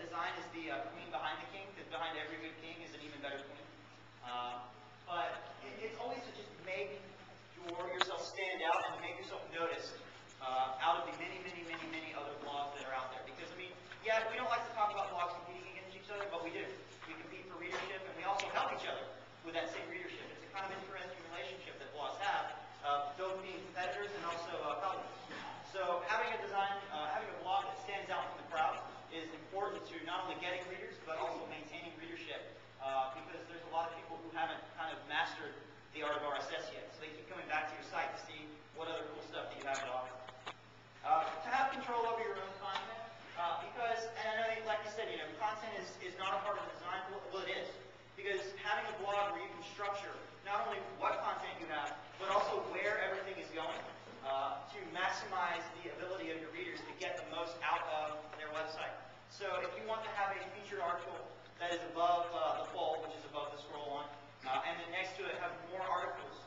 design is the queen behind the king, because behind every good king is an even better queen. But it's always to just make yourself stand out and to make yourself noticed out of the many, many, many, many other blogs that are out there. Because, I mean, yeah, we don't like to talk about blogs competing against each other, but we do. We compete for readership, and we also help each other with that same readership. It's a kind of interesting relationship that blogs have, both being competitors and also publishers. So having a design, having a blog that stands out from the crowd is important to not only getting readers, but also maintaining readership, because there's a lot of people who haven't kind of mastered the art of RSS yet. So they keep coming back to your site to see what other cool stuff that you have to offer. To have control over your own content, because, and I know, like you said, content is not a part of the design. Well, it is. Because having a blog where you can structure not only what content you have, but also where everything is going, to maximize the ability of your readers to get the most out of their website. So if you want to have a featured article that is above the fold, which is above the scroll on, and then next to it have more articles,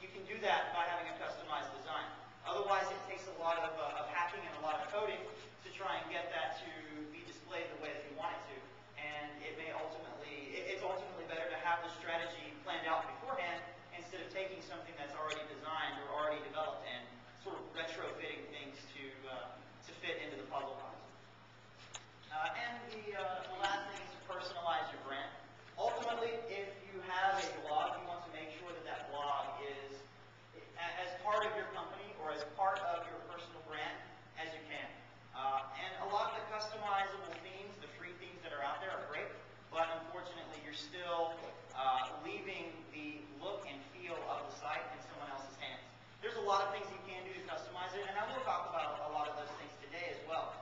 you can do that by having a customized design. Otherwise, it takes a lot of hacking and a lot of coding to try and get that to be displayed the way that you want it to. And it's ultimately better to have the strategy planned out beforehand instead of taking something that's already designed or already developed and sort of retrofitting things to fit into the puzzle concept. And the last thing is to personalize your brand. Ultimately, if you have a blog, you want to make sure that that blog is as part of your company or as part of your personal brand as you can. And a lot of the customizable themes, the free themes that are out there are great, but unfortunately you're still leaving the look and feel of the site in someone else's hands. There's a lot of things you can do to customize it, and I will talk about a lot of those things today as well.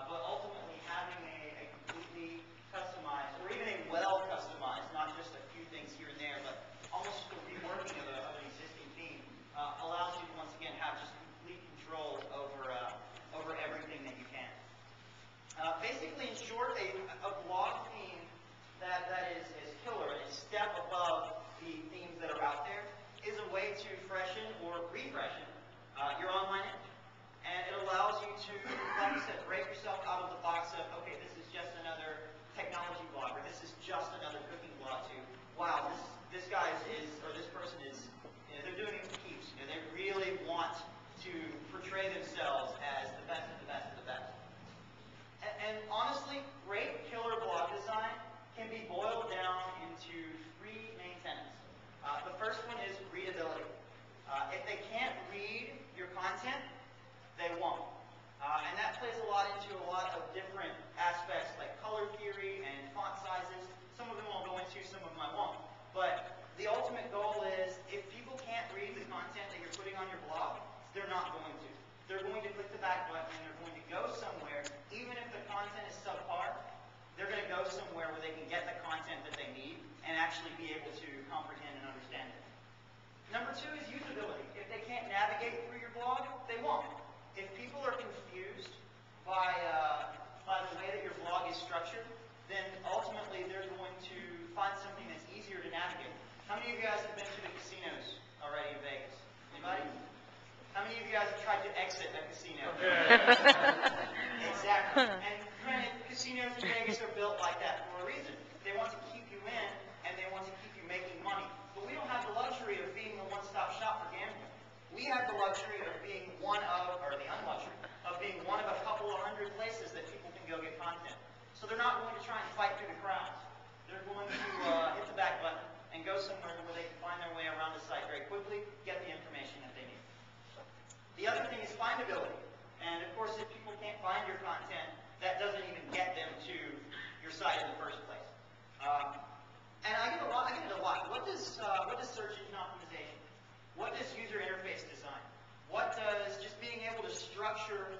But ultimately having a completely customized, or even a well customized, not just a few things here and there, but almost a reworking of an existing theme, allows you to once again have just complete control over everything that you can. Basically, in short, a blog theme that is killer and a step above the themes that are out there is a way to freshen or refreshen your online image. And it allows you to, like I said, break yourself out of the box of, okay, this is just another technology blog, or this is just another cooking blog, to, wow, this guy or this person is, they're doing it for keeps. They really want to portray themselves as the best of the best of the best. And honestly, great killer blog design can be boiled down into three main tenets. The first one is readability. If they can't read your content, they won't. And that plays a lot into a lot of different aspects like color theory and font sizes. Some of them I'll go into, some of them I won't. But the ultimate goal is if people can't read the content that you're putting on your blog, they're not going to. They're going to click the back button and they're going to go somewhere, even if the content is subpar, they're going to go somewhere where they can get the content that they need and actually be able to comprehend and understand it. Number two is usability. If they can't navigate through your blog, they won't. If people are confused by the way that your blog is structured, then ultimately they're going to find something that's easier to navigate. How many of you guys have been to the casinos already in Vegas? Anybody? How many of you guys have tried to exit a casino? Exactly. And granted, casinos in Vegas are built like that for a reason. They want to keep you in, and they want to keep you making money. But we don't have the luxury of being the one-stop shop for gambling. We have the luxury of being one of, or the unluxury, of being one of a couple of hundred places that people can go get content. So they're not going to try and fight through the crowds. They're going to hit the back button and go somewhere where they can find their way around the site very quickly, get the information that they need. The other thing is findability. And of course, if people can't find your content, that doesn't even get them to your site in the first place. And I get it a lot. What does search engine optimization? What does user interface design? What does just being able to structure